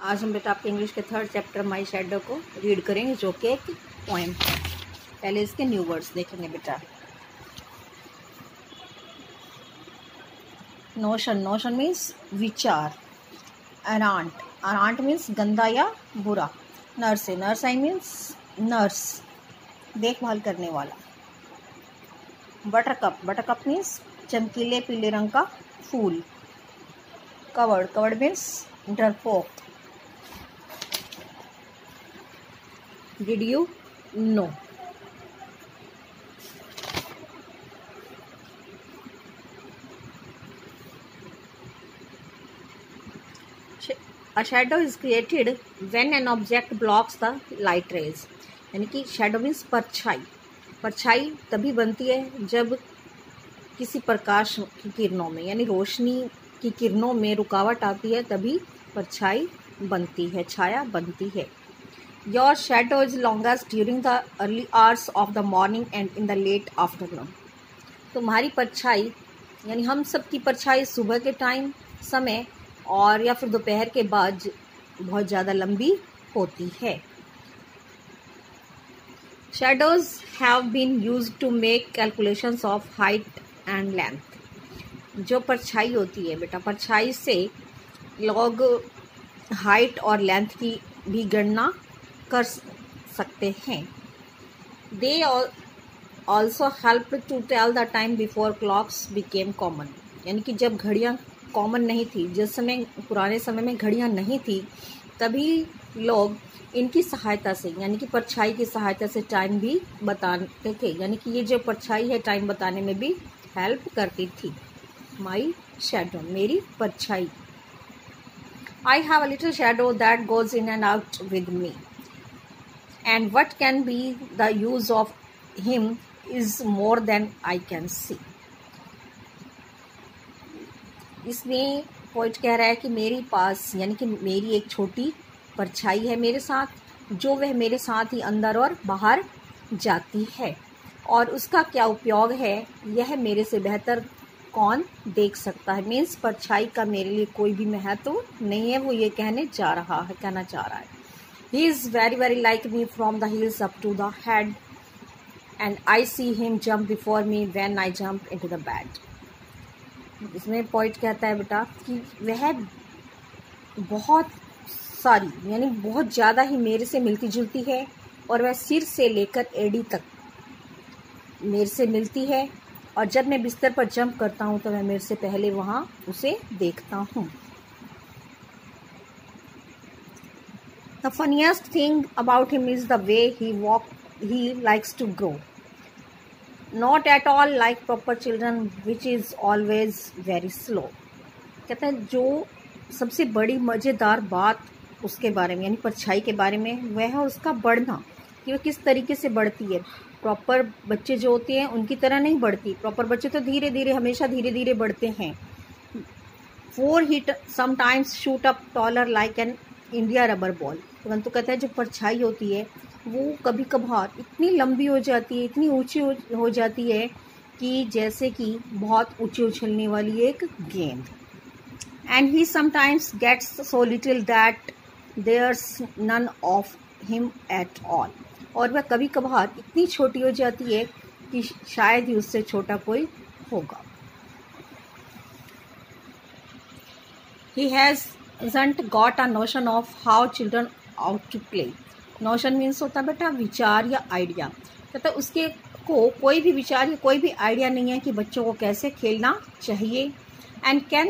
आज हम बेटा आपके इंग्लिश के 3rd चैप्टर माई शैडो को रीड करेंगे, जो कि एक पोएम है। पहले इसके न्यू वर्ड्स देखेंगे बेटा। नोशन, नोशन मीन्स विचार। अरांट, अरांट मीन्स गंदा या बुरा। Nurse, nurse I means nurse, देखभाल करने वाला। बटरकप, बटरकप मीन्स चमकीले पीले रंग का फूल। कवर्ड, कवर्ड मीन्स डरपोक। Did you know? A shadow is created when an object blocks the light rays. यानी कि shadow means परछाई। परछाई तभी बनती है जब किसी प्रकाश की किरणों में यानी रोशनी की किरणों में रुकावट आती है, तभी परछाई बनती है, छाया बनती है। Your shadow is longest during the early hours of the morning and in the late afternoon. तुम्हारी परछाई यानी हम सब की परछाई सुबह के टाइम समय और या फिर दोपहर के बाद बहुत ज़्यादा लंबी होती है। Shadows have been used to make calculations of height and length. जो परछाई होती है बेटा, परछाई से लोग हाइट और लेंथ की भी गणना कर सकते हैं। They also help to tell the time before clocks became common. यानी कि जब घड़ियाँ कॉमन नहीं थी, जिस समय पुराने समय में घड़ियाँ नहीं थी, तभी लोग इनकी सहायता से यानी कि परछाई की सहायता से टाइम भी बताते थे। यानी कि ये जो परछाई है टाइम बताने में भी हेल्प करती थी। माई शैडो, मेरी परछाई। I have a little shadow that goes in and out with me. And what can be the use of him is more than I can see. इसमें पोइट कह रहा है कि मेरे पास यानी कि मेरी एक छोटी परछाई है मेरे साथ, जो वह मेरे साथ ही अंदर और बाहर जाती है, और उसका क्या उपयोग है यह मेरे से बेहतर कौन देख सकता है। मीन्स परछाई का मेरे लिए कोई भी महत्व नहीं है, वो ये कहना चाह रहा है। He is very very like me from the heels up to the head, and I see him jump before me when I jump into the bed. इसमें पॉइंट कहता है बेटा कि वह बहुत सारी यानी बहुत ज़्यादा ही मेरे से मिलती जुलती है, और वह सिर से लेकर एड़ी तक मेरे से मिलती है, और जब मैं बिस्तर पर जंप करता हूँ तो मैं मेरे से पहले वहाँ उसे देखता हूँ। The funniest thing about him is the way he likes to grow. Not at all like proper children, which is always very slow. कहता है जो सबसे बड़ी मज़ेदार बात उसके बारे में यानी परछाई के बारे में वह है उसका बढ़ना, कि वह किस तरीके से बढ़ती है। प्रॉपर बच्चे जो होते हैं उनकी तरह नहीं बढ़ती, प्रॉपर बच्चे तो धीरे धीरे हमेशा धीरे धीरे बढ़ते हैं। For he sometimes shoot up taller like an India rubber ball. परंतु कहता है जो परछाई होती है वो कभी कभार इतनी लंबी हो जाती है, इतनी ऊंची हो जाती है कि जैसे कि बहुत ऊंची उछलने वाली एक गेंद। And he sometimes gets so little that there's none of him at all. और वह कभी कभार इतनी छोटी हो जाती है कि शायद ही उससे छोटा कोई होगा। ही hasn't got a notion of how children ought to play. Notion means होता बेटा विचार या आइडिया। कहता उसके को कोई भी विचार या कोई भी आइडिया नहीं है कि बच्चों को कैसे खेलना चाहिए। and can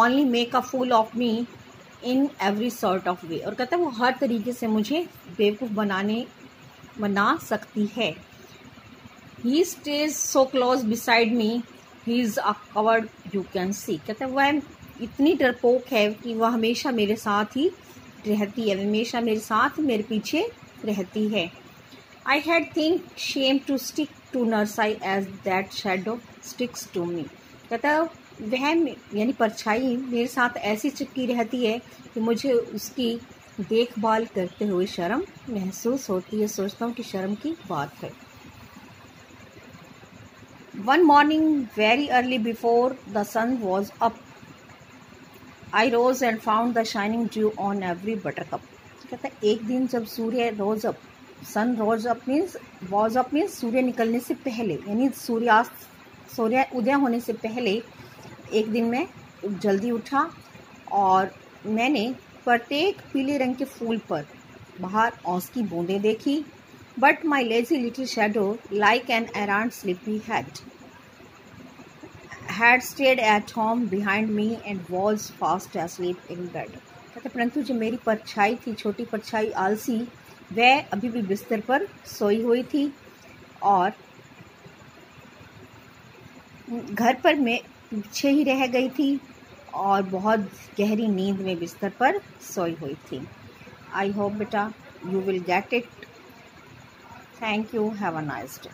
only make a fool of me in every sort of way. और कहता है वो हर तरीके से मुझे बेवकूफ़ बना सकती है। he stays so close beside me, he is a coward you can see. कहता है वह इतनी डरपोक है कि वह हमेशा मेरे साथ ही रहती है, हमेशा मेरे साथ मेरे पीछे रहती है। I had think shame to stick to Nursai as that shadow sticks to me. कहता वह यानी परछाई मेरे साथ ऐसी चिपकी रहती है कि मुझे उसकी देखभाल करते हुए शर्म महसूस होती है। सोचता हूँ कि शर्म की बात है। One morning very early before the sun was up, I rose and found the shining dew on every buttercup. कहता है एक दिन जब सूर्य rose up, sun rose up means was up means सूर्य निकलने से पहले, यानी सूर्य उदय होने से पहले एक दिन मैं जल्दी उठा और मैंने प्रत्येक पीले रंग के फूल पर बाहर औस की बूंदें देखी। But my lazy little shadow like an errant sleepy had stayed at home behind me and was fast asleep in bed। कहते परंतु जो मेरी परछाई थी, छोटी परछाई आलसी, वह अभी भी बिस्तर पर सोई हुई थी और घर पर मैं पीछे ही रह गई थी और बहुत गहरी नींद में बिस्तर पर सोई हुई थी। आई होप बेटा you will get it. Thank you, have a nice day.